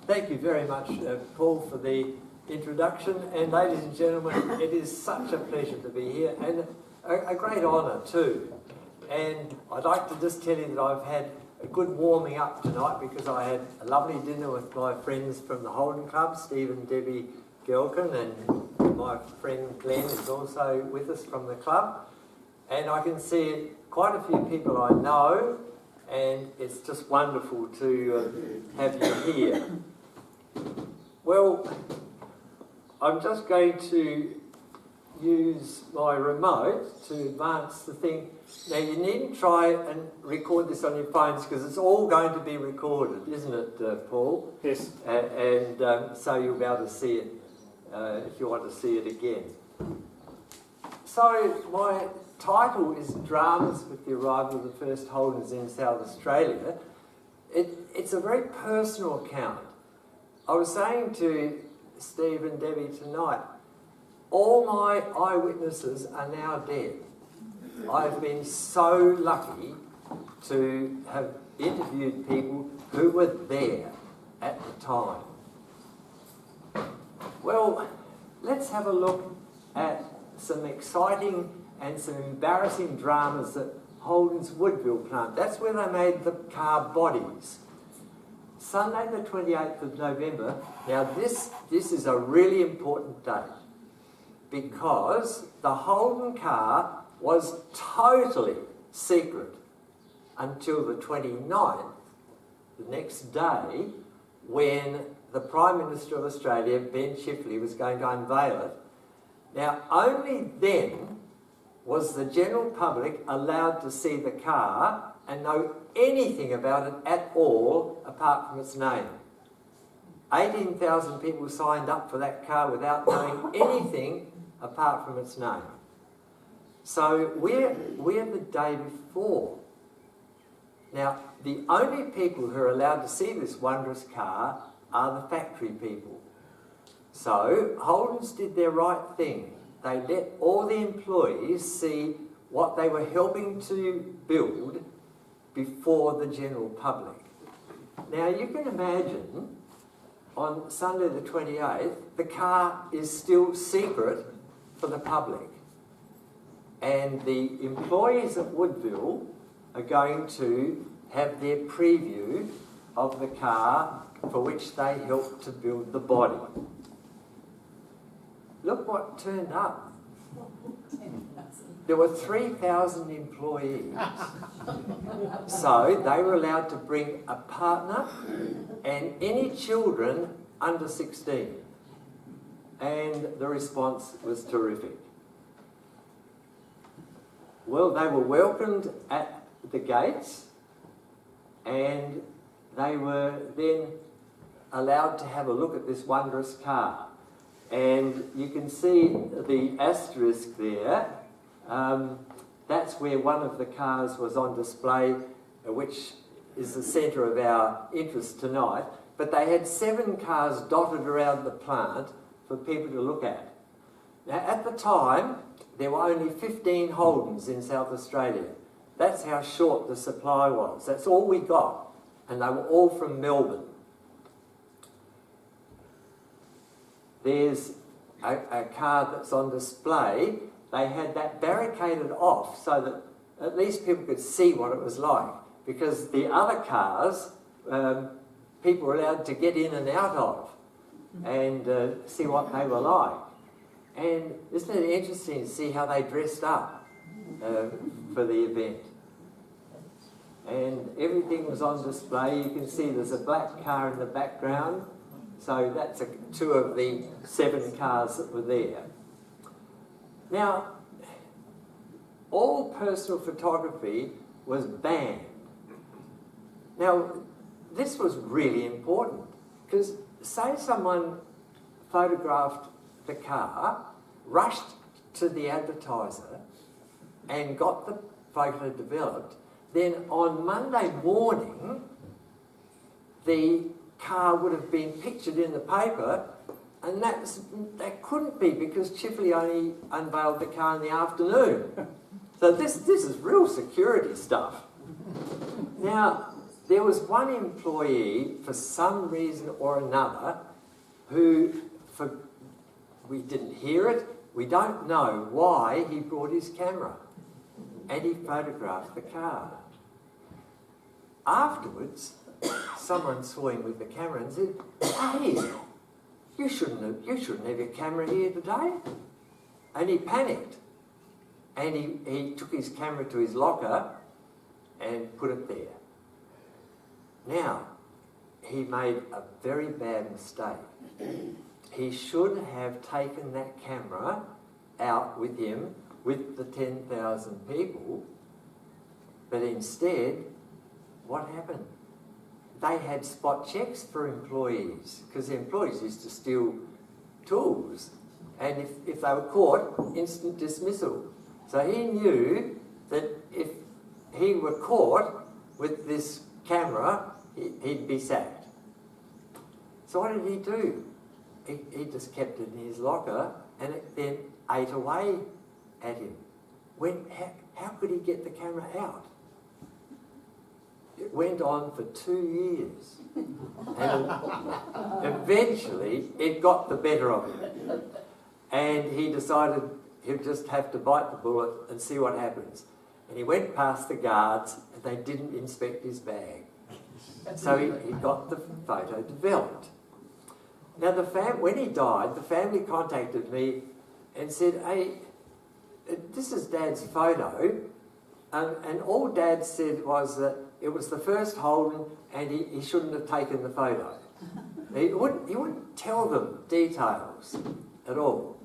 Thank you very much, Paul, for the introduction. And ladies and gentlemen, it is such a pleasure to be here, and a great honour too. And I'd like to just tell you that I've had a good warming up tonight because I had a lovely dinner with my friends from the Holden Club, Steve and Debbie Gelkin, and my friend Glenn is also with us from the club. And I can see quite a few people I know, and it's just wonderful to have you here. Well, I'm just going to use my remote to advance the thing. Now, you needn't try and record this on your phones because it's all going to be recorded, isn't it, Paul? Yes. So you'll be able to see it if you want to see it again. So my title is Dramas with the Arrival of the First Holdens in South Australia. It's a very personal account. I was saying to Steve and Debbie tonight, all my eyewitnesses are now dead. I've been so lucky to have interviewed people who were there at the time. Well, let's have a look at some exciting and some embarrassing dramas at Holden's Woodville plant. That's where they made the car bodies. Sunday the 28th of November. Now this is a really important date because the Holden car was totally secret until the 29th, the next day, when the Prime Minister of Australia, Ben Chifley, was going to unveil it. Now, only then was the general public allowed to see the car and know anything about it at all apart from its name. 18,000 people signed up for that car without knowing anything apart from its name. So we're the day before. Now, the only people who are allowed to see this wondrous car are the factory people. So Holdens did their right thing. They let all the employees see what they were helping to build before the general public. Now you can imagine on Sunday the 28th, the car is still secret for the public. And the employees at Woodville are going to have their preview of the car for which they helped to build the body. Look what turned up. There were 3,000 employees. So they were allowed to bring a partner and any children under 16. And the response was terrific. Well, they were welcomed at the gates and they were then allowed to have a look at this wondrous car. And you can see the asterisk there. That's where one of the cars was on display, which is the centre of our interest tonight. But they had 7 cars dotted around the plant for people to look at. Now, at the time, there were only 15 Holdens in South Australia. That's how short the supply was. That's all we got. And they were all from Melbourne. There's a car that's on display. They had that barricaded off so that at least people could see what it was like. Because the other cars, people were allowed to get in and out of and see what they were like. And isn't it interesting to see how they dressed up for the event? And everything was on display. You can see there's a black car in the background. So that's 2 of the 7 cars that were there. Now, all personal photography was banned. Now, this was really important because say someone photographed the car, rushed to the advertiser and got the photo developed, then on Monday morning, the car would have been pictured in the paper, and that couldn't be because Chifley only unveiled the car in the afternoon. So this is real security stuff. Now, there was one employee, for some reason or another, who, we didn't hear it, we don't know why he brought his camera, and he photographed the car. Afterwards, someone saw him with the camera and said, "Hey, you shouldn't have your camera here today." And he panicked, and he took his camera to his locker and put it there. Now, he made a very bad mistake. He should have taken that camera out with him with the 10,000 people, but instead, what happened? They had spot checks for employees, because the employees used to steal tools, and if they were caught, instant dismissal. So he knew that if he were caught with this camera, he'd be sacked. So what did he do? He just kept it in his locker, and it then ate away at him. How could he get the camera out? It went on for 2 years, and eventually it got the better of him. And he decided he'd just have to bite the bullet and see what happens. And he went past the guards, and they didn't inspect his bag. So he got the photo developed. Now, when he died, the family contacted me and said, "Hey, this is Dad's photo," and all Dad said was that it was the first Holden, and he shouldn't have taken the photo. He wouldn't tell them details at all.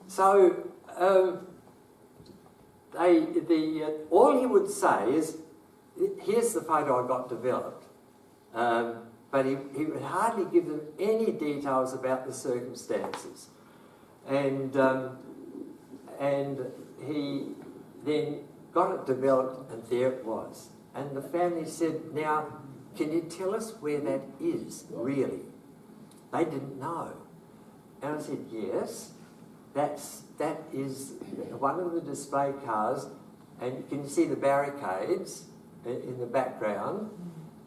So all he would say is, "Here's the photo I got developed," but he would hardly give them any details about the circumstances. And he then got it developed, and there it was. And the family said, "Now, can you tell us where that is, really?" They didn't know. And I said, "Yes, that is one of the display cars, and can you see the barricades in the background?"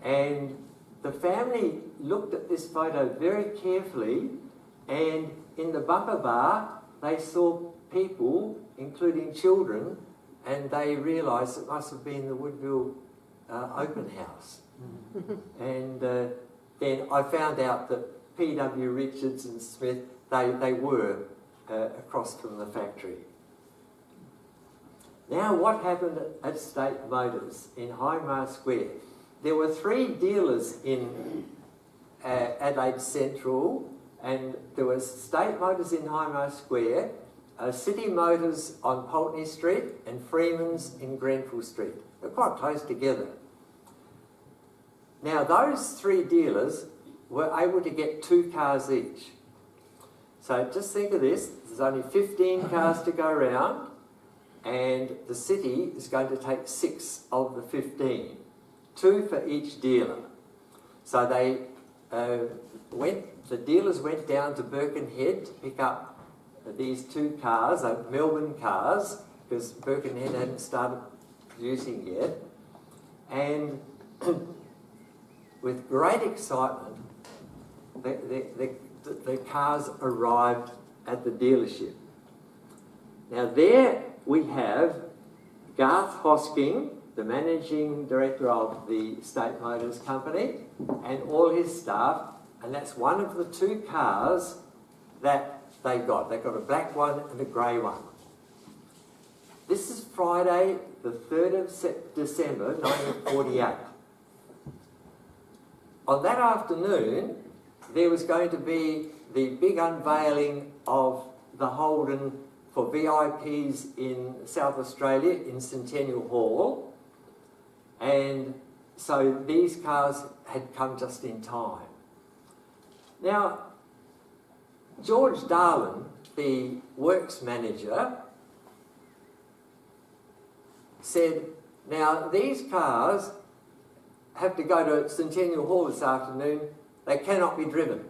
And the family looked at this photo very carefully, and in the bumper bar, they saw people, including children, and they realised it must have been the Woodville open house. And then I found out that P.W. Richards and Smith, they were across from the factory. Now, what happened at State Motors in Highmar Square? There were 3 dealers in Adelaide Central, and there was State Motors in Highmar Square, City Motors on Pulteney Street, and Freeman's in Grenfell Street. They're quite close together. Now, those 3 dealers were able to get 2 cars each. So just think of this, there's only 15 cars to go around, and the city is going to take 6 of the 15, 2 for each dealer. So the dealers went down to Birkenhead to pick up these 2 cars, Melbourne cars, because Birkenhead hadn't started producing yet. And with great excitement, the cars arrived at the dealership. Now there we have Garth Hosking, the managing director of the State Motors Company, and all his staff, and that's one of the 2 cars that they got. They got a black one and a grey one. This is Friday, the 3rd of December, 1948. On that afternoon, there was going to be the big unveiling of the Holden for VIPs in South Australia in Centennial Hall, and so these cars had come just in time. Now, George Darwin, the works manager, said, "Now these cars have to go to Centennial Hall this afternoon. They cannot be driven."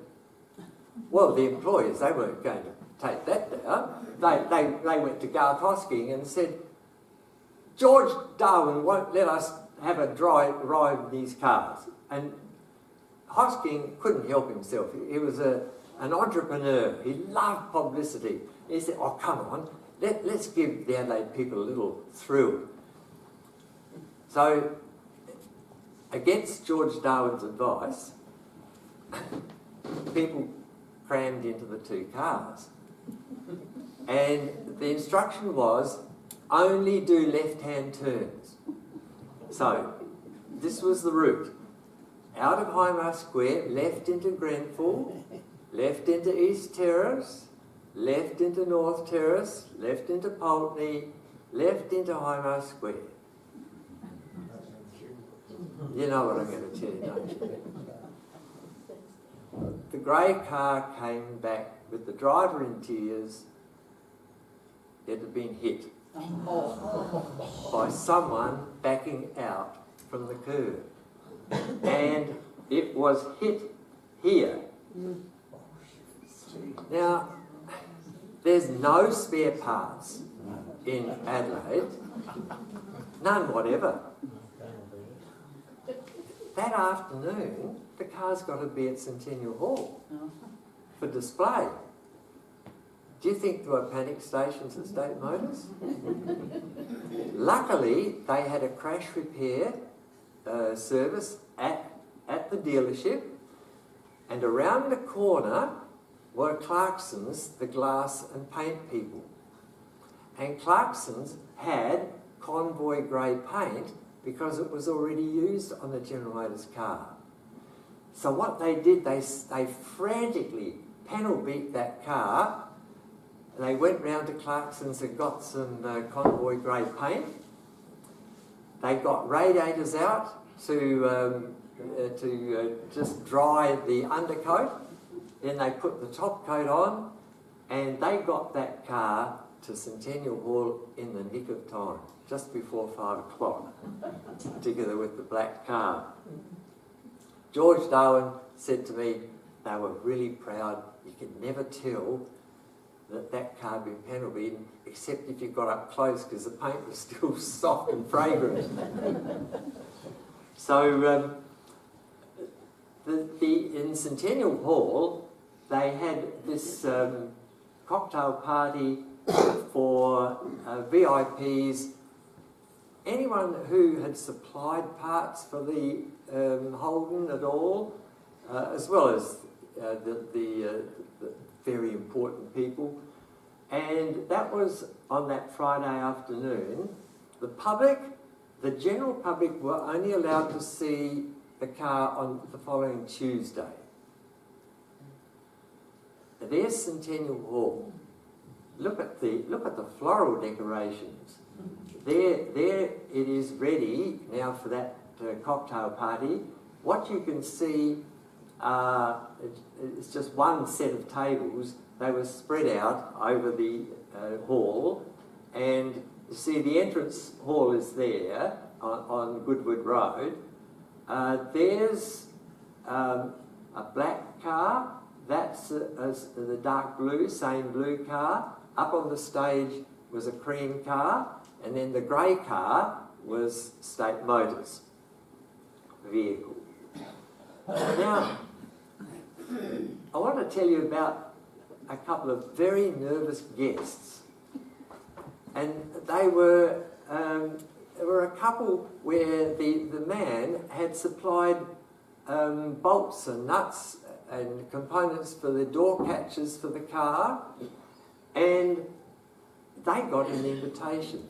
Well, the employers, they weren't going to take that down. They went to Garth Hosking and said, "George Darwin won't let us have a ride in these cars. And Hosking couldn't help himself. He was an entrepreneur. He loved publicity. He said, oh, come on, let's give the Adelaide people a little thrill. So, against George Darwin's advice, people crammed into the two cars. And the instruction was, only do left-hand turns. So, this was the route. Out of Highmarsh Square, left into Grenfell, left into East Terrace, left into North Terrace, left into Pulteney, left into Highmarsh Square. You know what I'm going to tell you, don't you? The grey car came back with the driver in tears. It had been hit by someone backing out from the curb. And it was hit here. Now, there's no spare parts in Adelaide. None whatever. That afternoon, the car's got to be at Centennial Hall for display. Do you think there were panic stations at State Motors? Luckily, they had a crash repair service at the dealership, and around the corner were Clarkson's, the glass and paint people. And Clarkson's had convoy grey paint because it was already used on the General Motors car. So what they did, they frantically panel beat that car. They went round to Clarkson's and got some convoy grey paint. They got radiators out to just dry the undercoat. Then they put the top coat on, and they got that car to Centennial Hall in the nick of time, just before 5 o'clock, together with the black car. George Darwin said to me, they were really proud. You could never tell that car had been panel beaten, except if you got up close, because the paint was still soft and fragrant. So, in Centennial Hall, they had this cocktail party for VIPs, anyone who had supplied parts for the Holden at all, as well as the very important people. And that was on that Friday afternoon. The public, the general public, were only allowed to see the car on the following Tuesday. There's Centennial Hall. Look at the floral decorations. There it is ready now for that cocktail party. What you can see, it's just one set of tables. They were spread out over the hall, and you see the entrance hall is there on Goodwood Road. There's a black car. That's the dark blue, same blue car. Up on the stage was a cream car, and then the grey car was State Motors vehicle. Now, I want to tell you about a couple of very nervous guests, and there were a couple where the man had supplied bolts and nuts and components for the door catches for the car, and they got an invitation.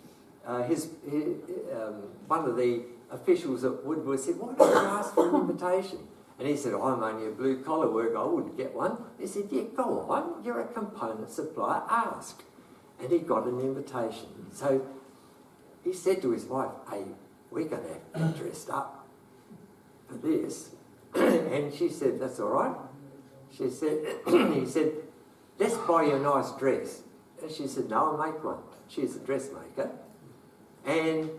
One of the officials at Woodward said, "Why don't you ask for an invitation?" And he said, "I'm only a blue-collar worker, I wouldn't get one." He said, "Yeah, go on, you're a component supplier, ask." And he got an invitation. So he said to his wife, "Hey, we're going to have to get dressed up for this." And she said, "That's all right." She said, he said, "Let's buy you a nice dress." And she said, "No, I'll make one." She's a dressmaker. And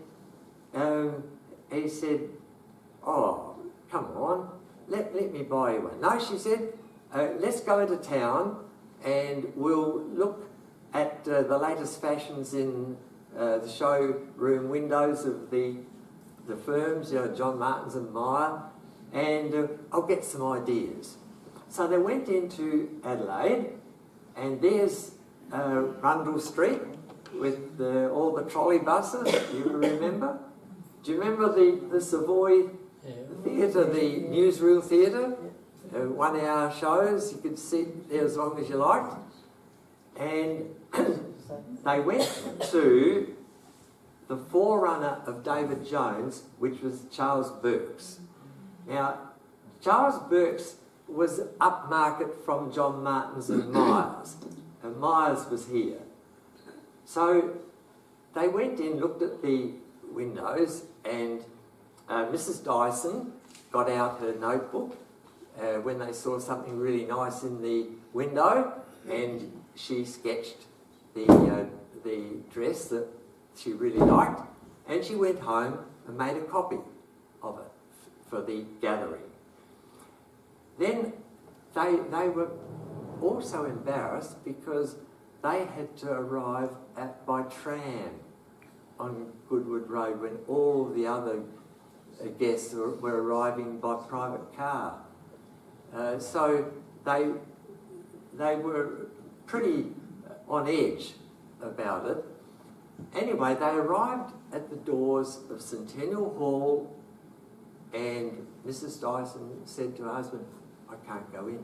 he said, "Oh, come on, let me buy you one." "No," she said, "let's go into town and we'll look at the latest fashions in the showroom windows of the the firms, John Martins and Meyer, and I'll get some ideas. So they went into Adelaide, and there's Rundle Street with all the trolley buses, you remember? Do you remember the Savoy Theatre, the newsreel theatre? 1 hour shows, you could sit there as long as you liked. And they went to the forerunner of David Jones, which was Charles Burke's. Now, Charles Burke's was upmarket from John Martins and Myers, and Myers was here. So they went in, looked at the windows, and Mrs. Dyson got out her notebook when they saw something really nice in the window, and she sketched the dress that she really liked, and she went home and made a copy of it for the gathering. Then they were also embarrassed because they had to arrive by tram on Goodwood Road when all the other guests were arriving by private car. So they were pretty on edge about it. Anyway, they arrived at the doors of Centennial Hall, and Mrs. Dyson said to her husband, "I can't go in."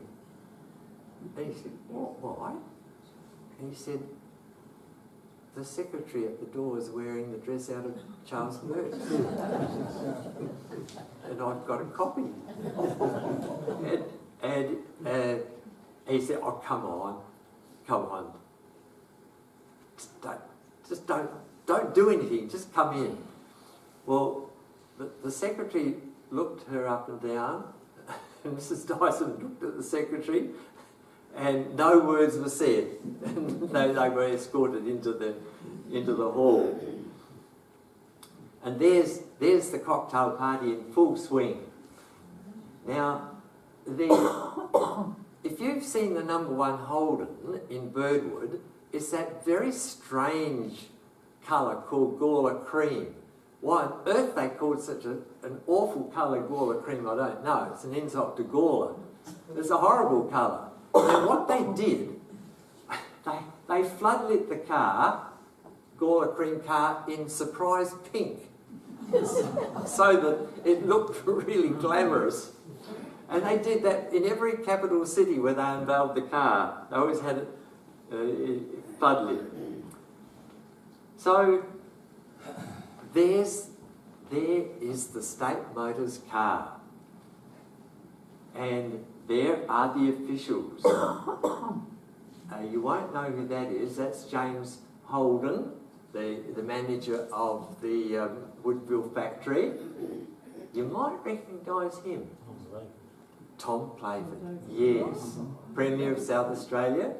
And he said, "Why?" And he said, "The secretary at the door is wearing the dress out of Charles Burke." And I've got a copy. And he said, "Oh, come on. Don't do anything, just come in." Well, the secretary looked her up and down, and Mrs. Dyson looked at the secretary, and no words were said. And they were escorted into the hall. And there's the cocktail party in full swing. Now, if you've seen the #1 Holden in Birdwood, it's that very strange colour called Gawler cream. Why on earth they called such an awful colour Gawler cream, I don't know. It's an insult to Gawler. It's a horrible colour. And what they did, they floodlit the car, Gawler cream car, in surprise pink, so that it looked really glamorous. And they did that in every capital city where they unveiled the car. They always had it floodlit. So there is the State Motors car, and there are the officials. You won't know who that is. That's James Holden, the manager of the Woodville factory. You might recognise him. Tom Playford, yes, Premier of South Australia.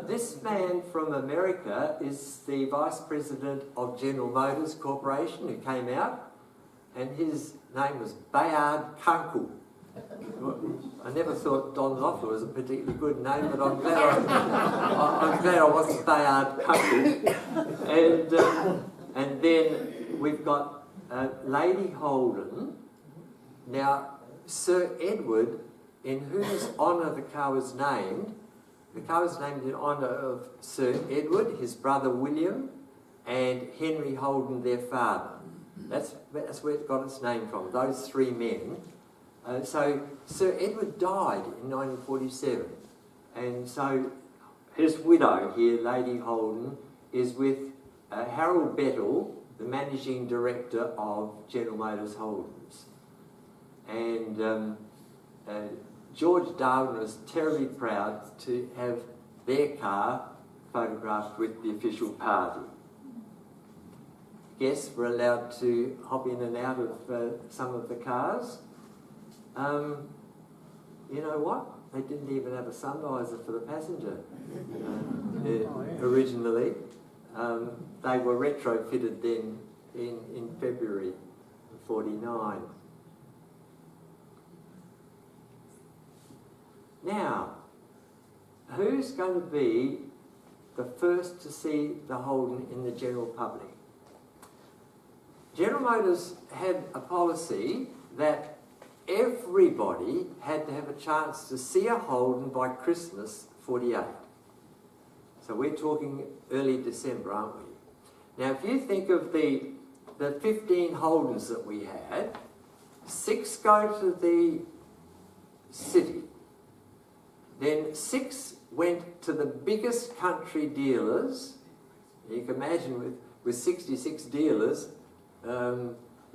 This man from America is the Vice President of General Motors Corporation who came out, and his name was Bayard Kunkel. I never thought Don Loffler was a particularly good name, but I'm glad I wasn't Bayard Kunkel. And then we've got Lady Holden. Now, Sir Edward, in whose honour the car was named in honour of Sir Edward, his brother William, and Henry Holden, their father. That's where it got its name from, those three men. So Sir Edward died in 1947, and so his widow here, Lady Holden, is with Harold Bettle, the Managing Director of General Motors Holdens. And George Darwin was terribly proud to have their car photographed with the official party. Guests were allowed to hop in and out of some of the cars. You know what? They didn't even have a sun visor for the passenger originally. They were retrofitted then in February of '49. Now, who's going to be the first to see the Holden in the general public? General Motors had a policy that everybody had to have a chance to see a Holden by Christmas 48. So we're talking early December, aren't we? Now, if you think of the 15 Holdens that we had, 6 go to the city. Then 6 went to the biggest country dealers. You can imagine with 66 dealers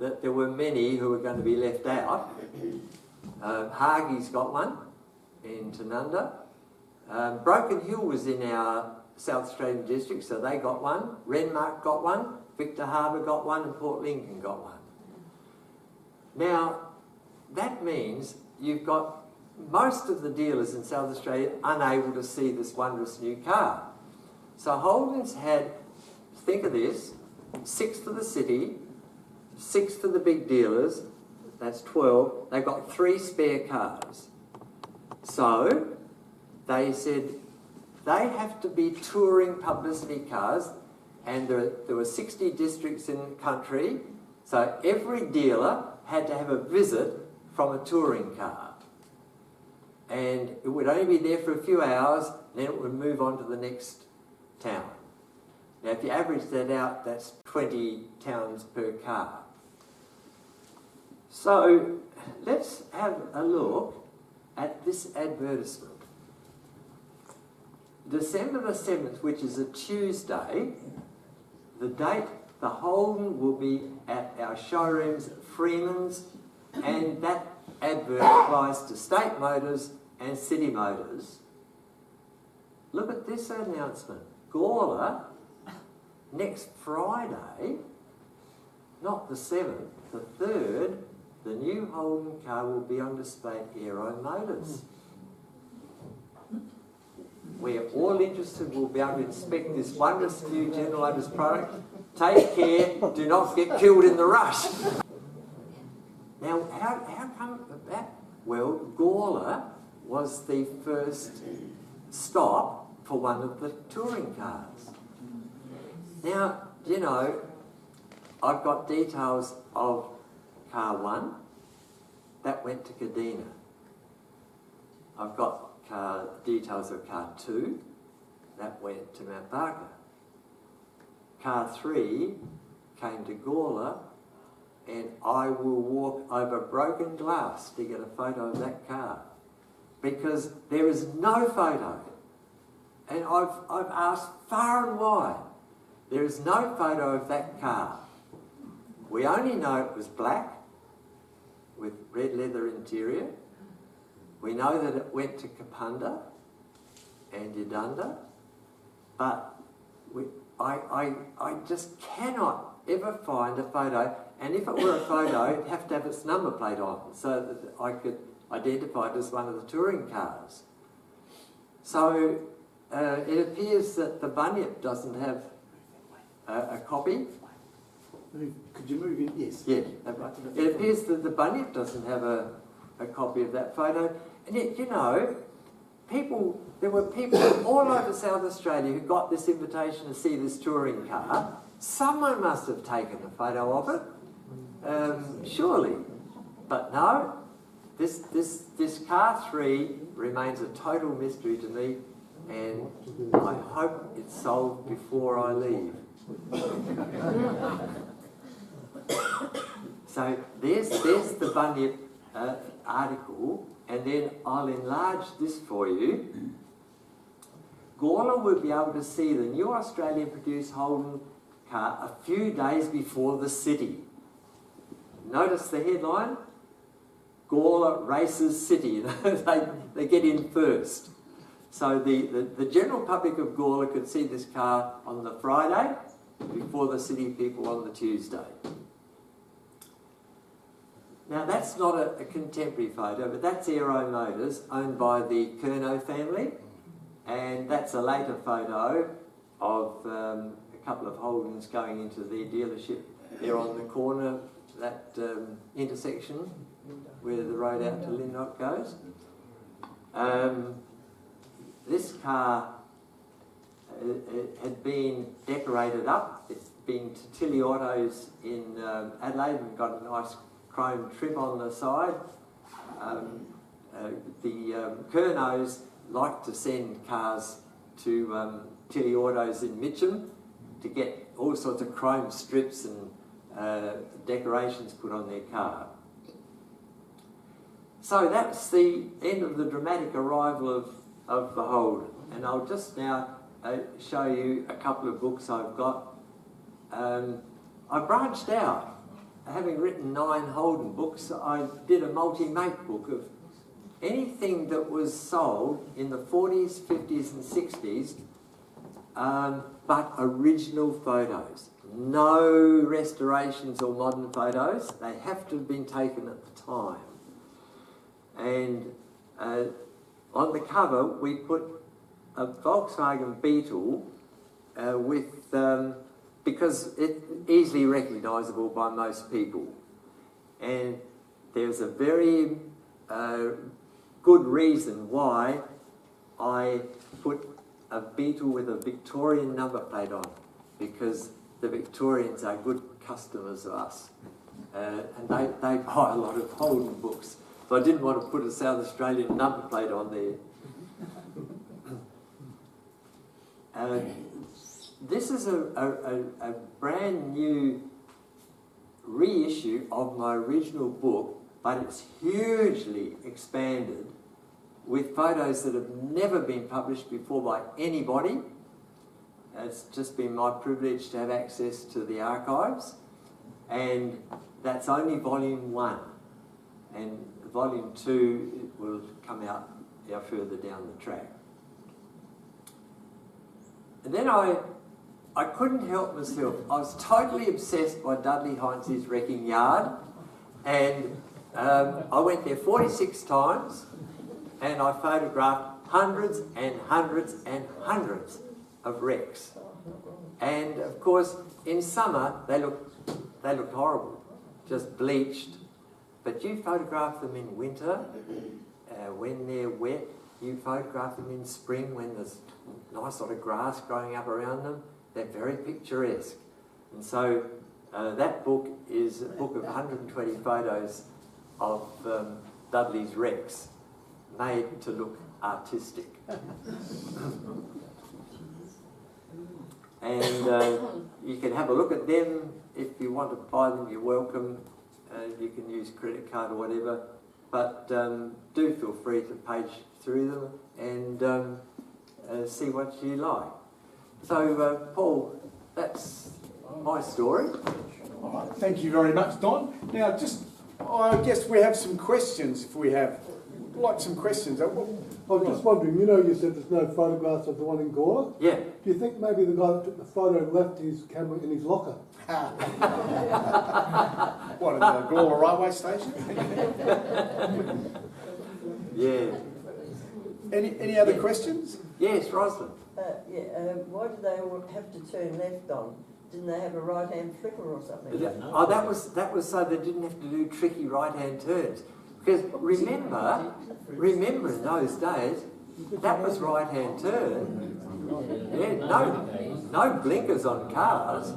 that there were many who were going to be left out. Hargey's got one in Tanunda. Broken Hill was in our South Australian district, so they got one. Renmark got one. Victor Harbour got one, and Port Lincoln got one. Now, that means you've got most of the dealers in South Australia unable to see this wondrous new car. So Holden's had, think of this, 6 for the city, 6 for the big dealers, that's 12. They've got 3 spare cars. So they said they have to be touring publicity cars, and there were 60 districts in the country, so every dealer had to have a visit from a touring car. And it would only be there for a few hours, then it would move on to the next town. Now, if you average that out, that's 20 towns per car. So let's have a look at this advertisement. December the 7th, which is a Tuesday, the date, the Holden will be at our showrooms at Freeman's, and that advert applies to State Motors and City Motors. Look at this announcement. Gawler, next Friday, not the 7th, the 3rd, the new Holden car will be on display at Aero Motors. We're all interested, will be able to inspect this wondrous new General Motors product. Take care, do not get killed in the rush. Now, how come that? Well, Gawler was the first stop for one of the touring cars. Now, you know, I've got details of car 1, that went to Kadina. I've got details of car 2, that went to Mount Barker. Car 3 came to Gawler, and I will walk over broken glass to get a photo of that car, because there is no photo. And I've asked far and wide. There is no photo of that car. We only know it was black with red leather interior. We know that it went to Kapunda and Yadunda, but I just cannot ever find a photo, and if it were a photo, it'd have to have its number plate on so that I could identify it as one of the touring cars. So it appears that the Bunyip doesn't have a copy. Could you move in? Yes. Yeah. It appears that the Bunyip doesn't have a copy of that photo. And yet, you know, there were people all over South Australia who got this invitation to see this touring car. Someone must have taken a photo of it, surely. But no, this car 3 remains a total mystery to me, and I hope it's solved before I leave. So there's the Bunyip article, and then I'll enlarge this for you. Gawler will be able to see the new Australian-produced Holden car a few days before the city. Notice the headline? Gawler races city. They get in first. So the general public of Gawler could see this car on the Friday before the city people on the Tuesday. Now, that's not a contemporary photo, but that's Aero Motors, owned by the Curnow family, and that's a later photo of a couple of Holdens going into their dealership. They're on the corner, that intersection where the road out to Lynnock goes. This car had been decorated up. been to Tilly Autos in Adelaide and got a nice chrome trim on the side. The Kernos like to send cars to Tilly Autos in Mitcham to get all sorts of chrome strips and decorations put on their car. So that's the end of the dramatic arrival of the Holden. And I'll just now show you a couple of books I've got. I branched out. Having written 9 Holden books, I did a multi-make book of anything that was sold in the 40s, 50s and 60s, but original photos. No restorations or modern photos. They have to have been taken at the time. And on the cover we put a Volkswagen Beetle because it's easily recognisable by most people. And there's a very good reason why I put a Beetle with a Victorian number plate on, because the Victorians are good customers of us, and they buy a lot of Holden books, so I didn't want to put a South Australian number plate on there. This is a brand new reissue of my original book, but it's hugely expanded with photos that have never been published before by anybody. It's just been my privilege to have access to the archives, and that's only volume 1, and volume 2 will come out further down the track. And then I couldn't help myself. I was totally obsessed by Dudley Heinz's Wrecking Yard, and I went there 46 times, and I photographed hundreds and hundreds and hundreds of wrecks. And of course, in summer they look horrible, just bleached. But you photograph them in winter, when they're wet. You photograph them in spring when there's nice sort of grass growing up around them. They're very picturesque. And so that book is a book of 120 photos of Dudley's wrecks, made to look artistic. And you can have a look at them. If you want to buy them, you're welcome. You can use credit card or whatever. But do feel free to page through them and see what you like. So, Paul, that's my story. All right, thank you very much, Don. Now, I guess we have some questions, if we have. Like some questions. I was just wondering, you said there's no photographs of the one in Gawler? Yeah. Do you think maybe the guy that took the photo left his camera in his locker? What, in the Gawler railway station? Yeah. Any other questions? Yes, Rosalind. Why did they all have to turn left on? Didn't they have a right-hand flicker or something? That was so they didn't have to do tricky right-hand turns. Because remember in those days, that was right-hand turn. Yeah, no blinkers on cars,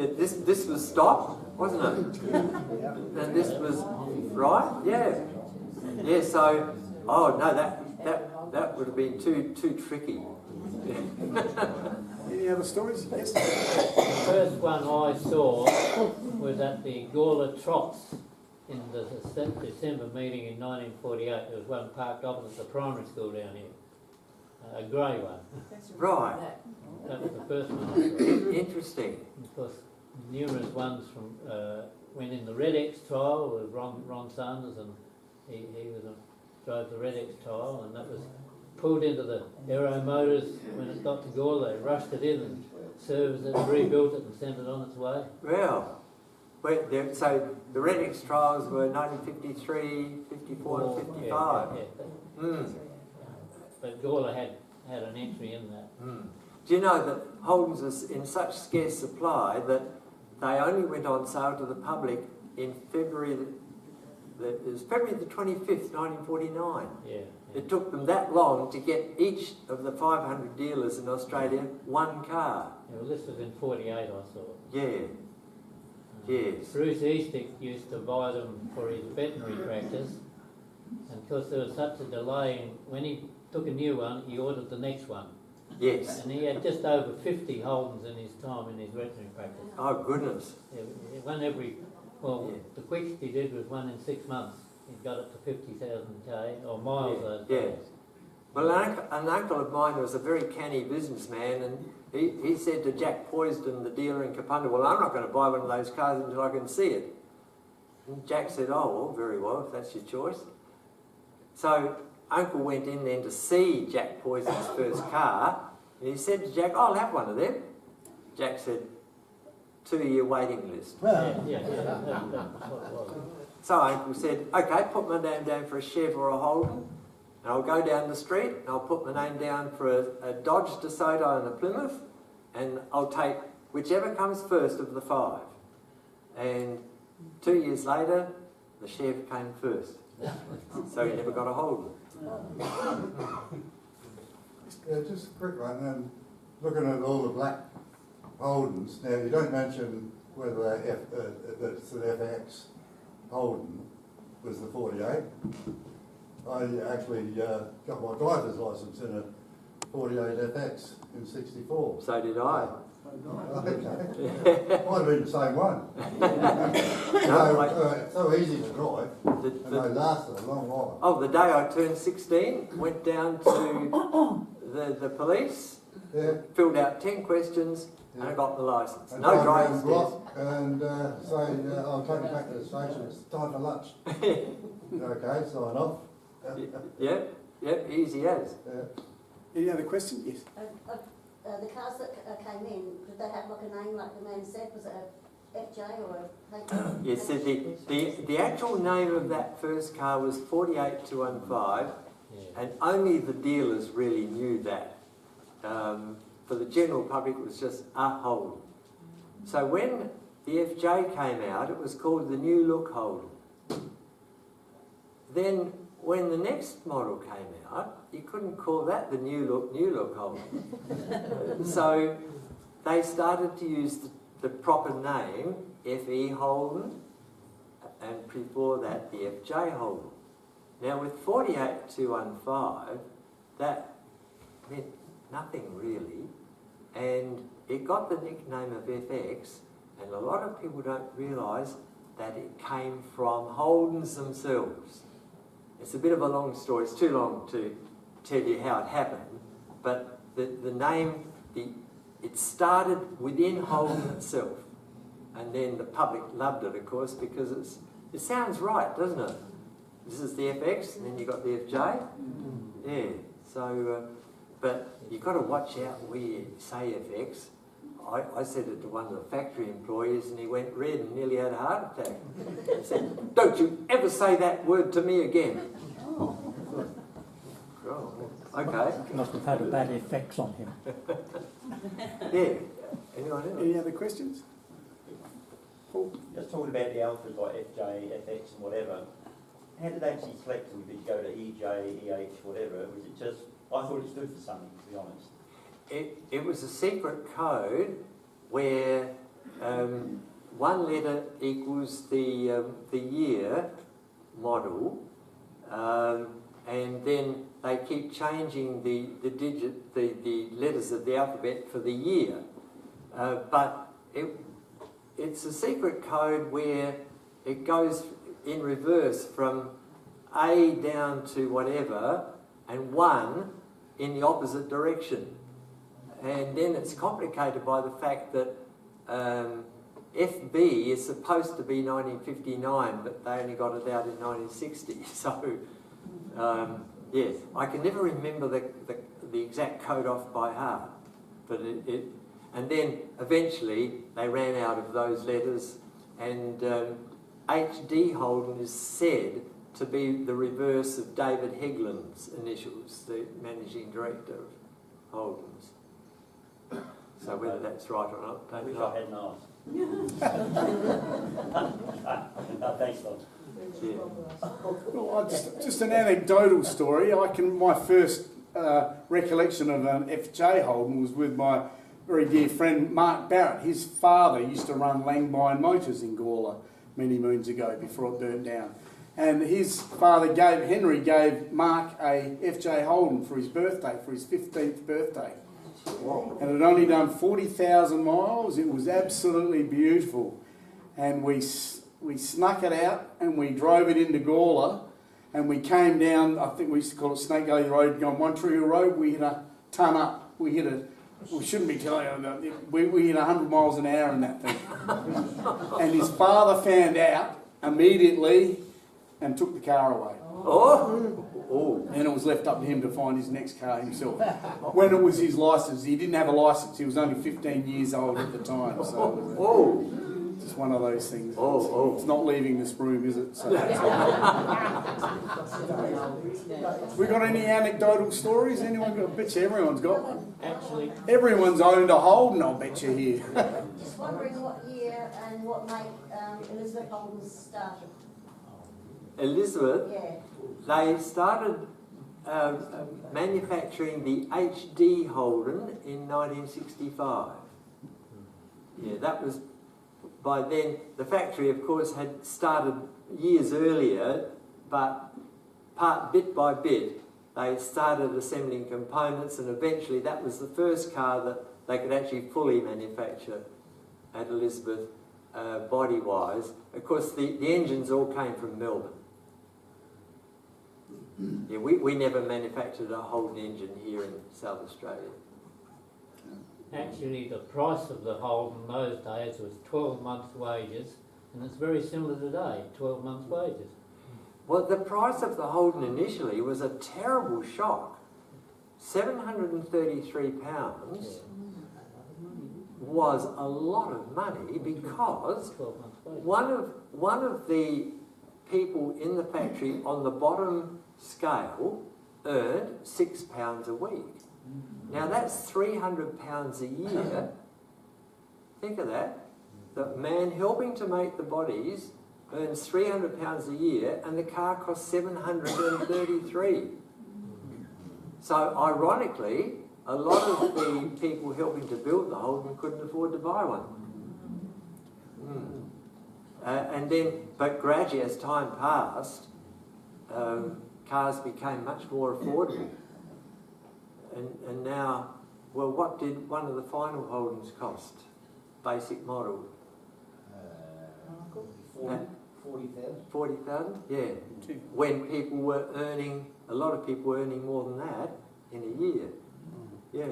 this was stop, wasn't it? And this was right, yeah. So, oh no, that would have been too tricky. Any other stories? Yes. The first one I saw was at the Gawler Trots in the December meeting in 1948. There was one parked opposite the primary school down here, a grey one. Right. That was the first one I saw. Interesting. Of course, numerous ones from when in the Red X trial with Ron Sanders, and he drove the Red X trial, and that was pulled into the Aero Motors when it got to Gawler. They rushed it in and serviced it, rebuilt it and sent it on its way. Well, so the Red X trials were 1953, 54 and 55. Yeah. But Gawler had an entry in that. Do you know that Holden's was in such scarce supply that they only went on sale to the public in February it was February the 25th, 1949. Yeah. It took them that long to get each of the 500 dealers in Australia one car. Yeah, well, this was in 48, I thought. Yeah, yes. Bruce Eastick used to buy them for his veterinary practice, and because there was such a delay, when he took a new one, he ordered the next one. Yes. And he had just over 50 Holdens in his time in his veterinary practice. Oh, goodness. One every, well, Yeah. the quickest he did was one in 6 months. He got it to 50,000 K, or miles those Yeah. days. Well, an uncle of mine was a very canny businessman, and he said to Jack Poisden, the dealer in Kapunda, well, I'm not going to buy one of those cars until I can see it. And Jack said, oh, well, very well, if that's your choice. So Uncle went in then to see Jack Poisden's first car, and he said to Jack, oh, I'll have one of them. Jack said, 2-year waiting list. Yeah, that's what it was. So Uncle said, okay, put my name down for a Chev or a Holden, and I'll go down the street and I'll put my name down for a Dodge DeSoto and a Plymouth, and I'll take whichever comes first of the 5. And 2 years later, the Chev came first. So he never got a Holden. Yeah, just a quick one. Looking at all the black Holdens, now you don't mention whether it's an FX Holden was the 48. I actually got my driver's licence in a 48 FX in 64. So did I. Okay. Might have been the same one. So easy to drive, and they lasted a long while. Oh, the day I turned 16, went down to the police, Yeah. filled out 10 questions, and I got the licence. And No drive driving around the test. block and say, I'll take you back to the station, it's time for lunch. Okay, sign off. Yep, easy as. Yeah. Any other questions? Yes. The cars that came in, did they have like a name like the man said? Was it a FJ or a H? Yes, so the actual name of that first car was 48215, Yeah. and only the dealers really knew that. For the general public, it was just a Holden. So when the FJ came out, it was called the New Look Holden. Then when the next model came out, you couldn't call that the New Look Holden. So they started to use the proper name, FE Holden, and before that the FJ Holden. Now with 48215, that meant nothing really, and it got the nickname of FX, and a lot of people don't realise that it came from Holdens themselves. It's a bit of a long story, it's too long to tell you how it happened, but the name, it started within Holden itself, and then the public loved it, of course, because it sounds right, doesn't it? This is the FX, and then you've got the FJ. Yeah, so, but you've got to watch out where you say FX. I said it to one of the factory employees, and he went red and nearly had a heart attack. He said, don't you ever say that word to me again. Oh, okay. Must have had a bad effects on him. Yeah. Anyone else? Any other questions? Paul? Just talking about the alphas like FJ, FX and whatever, how did they actually select them? Did you go to EJ, EH, whatever? Was it just, I thought it stood for something, to be honest. It was a secret code where one letter equals the year model, and then they keep changing the letters of the alphabet for the year. But it's a secret code where it goes in reverse from A down to whatever, and 1 in the opposite direction. And then it's complicated by the fact that FB is supposed to be 1959, but they only got it out in 1960. So, yes, I can never remember the exact code off by heart. But and then eventually they ran out of those letters, and HD Holden is said to be the reverse of David Hegland's initials, the managing director of Holden's. So whether that's right or not, I don't wish know. I hadn't asked. Thanks, Don. Well, just an anecdotal story. My first recollection of an FJ Holden was with my very dear friend Mark Barrett. His father used to run Langbyne Motors in Gawler many moons ago before it burnt down. And his father, Henry, gave Mark a FJ Holden for his birthday, for his 15th birthday. And it had only done 40,000 miles. It was absolutely beautiful. And we snuck it out and we drove it into Gawler and we came down, I think we used to call it Snake Gully Road, going One Tree Hill Road. We hit a ton up. We shouldn't be telling you, we hit 100 miles an hour in that thing. And his father found out immediately and took the car away. Oh! And it was left up to him to find his next car himself. When it was his licence, he didn't have a licence. He was only 15 years old at the time. So it was just one of those things. It's not leaving this room, is it? So we got any anecdotal stories? Anyone got? I bet you everyone's got one. Actually, Everyone's owned a Holden, I'll bet you here. Just wondering what year and what make Elizabeth Holden started. Elizabeth, Yeah. they started manufacturing the HD Holden in 1965. Yeah, that was, by then, the factory, of course, had started years earlier, but bit by bit, they started assembling components, and eventually that was the first car that they could actually fully manufacture at Elizabeth, body-wise. Of course, the engines all came from Melbourne. Yeah, we never manufactured a Holden engine here in South Australia. actually, the price of the Holden in those days was 12 months' wages, and it's very similar today, 12 months' wages. Well, the price of the Holden initially was a terrible shock. £733 was a lot of money because 12 months' wages. one of the people in the factory on the bottom scale earned £6 a week. Now that's £300 a year. Think of that. The man helping to make the bodies earns £300 a year, and the car costs $733. So ironically, a lot of the people helping to build the Holden couldn't afford to buy one. But gradually, as time passed, cars became much more affordable. And now, well, what did one of the final Holdens cost? Basic model? 40,000. 40,000? Yeah. When people were earning, a lot of people were earning more than that in a year. Yeah.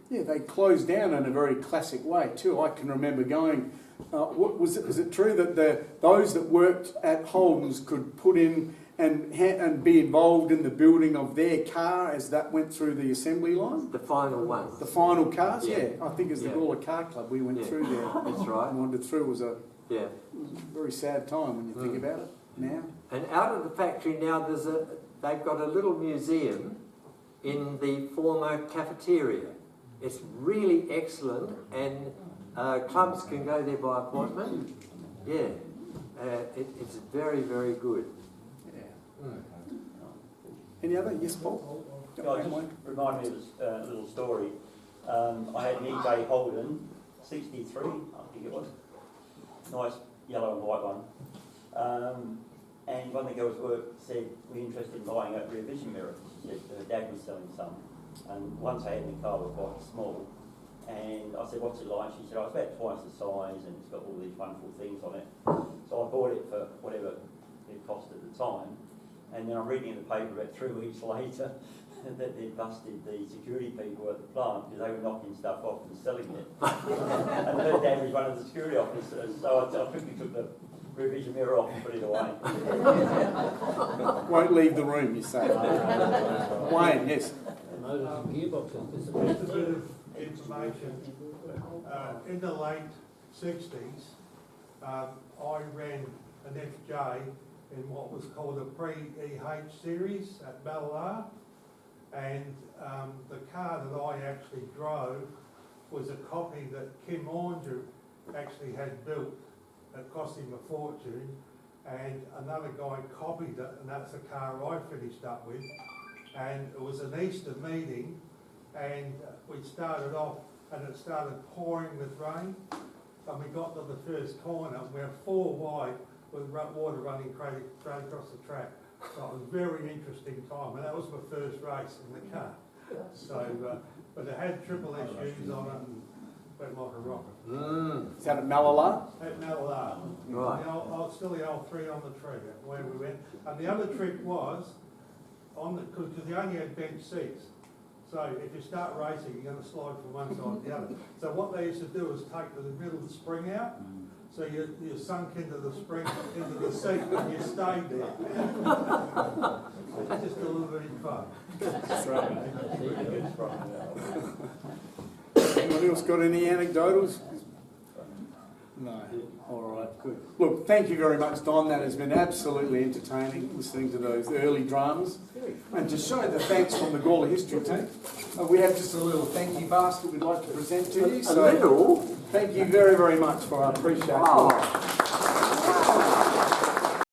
Yeah, they closed down in a very classic way too. I can remember going, was it true that those that worked at Holden's could put in and be involved in the building of their car as that went through the assembly line? The final ones. The final cars, Yeah. I think it's the Gawler Car Club we went through there. That's right. Wandered through. Was a Yeah. very sad time when you think about it now. And out of the factory now, they've got a little museum in the former cafeteria. It's really excellent, and clubs can go there by appointment. Yeah, it's very, very good. Yeah. Any other? Yes, Paul? Guys, just remind me of this little story. I had an EJ Holden, 63, I think it was. Nice yellow and white one. And one of the girls at work said, we're interested in buying a rear vision mirror. She said her dad was selling some. And once I had in the car was quite small. And I said, what's it like? She said, oh, it's about twice the size and it's got all these wonderful things on it. So I bought it for whatever it cost at the time. And then I'm reading in the paper about 3 weeks later that they'd busted the security people at the plant because they were knocking stuff off and selling it. And her dad was one of the security officers, so I quickly took the rear vision mirror off and put it away. Won't leave the room, you say. Wayne, yes. Motors and gearboxes Just a disappeared. bit of information. In the late 60s, I ran an FJ in what was called a pre-EH series at Ballard, and the car that I actually drove was a copy that Kim Oranger actually had built. It cost him a fortune, and another guy copied it, and that's the car I finished up with. And it was an Easter meeting, and we started off, and it started pouring with rain. And we got to the first corner, and we were 4 wide with water running straight across the track. So it was a very interesting time, and that was my first race in the car. So, but it had triple SUs on it, and went like a rocket. Is that at Malala? At Malala. Right. Still the old 3 on the tree, where we went. And the other trick was, because they only had bench seats. So if you start racing, you're going to slide from one side to the other. So what they used to do is take the middle of the spring out. So you sunk into the spring, into the seat, and you stayed there. It's just a little bit of fun. Anyone else got any anecdotals? No. All right, good. Look, thank you very much, Don. That has been absolutely entertaining, listening to those early dramas. And to show the thanks from the Gawler history team, we have just a little thank you basket we'd like to present to you. A little? Thank you very, very much for our appreciation. Oh.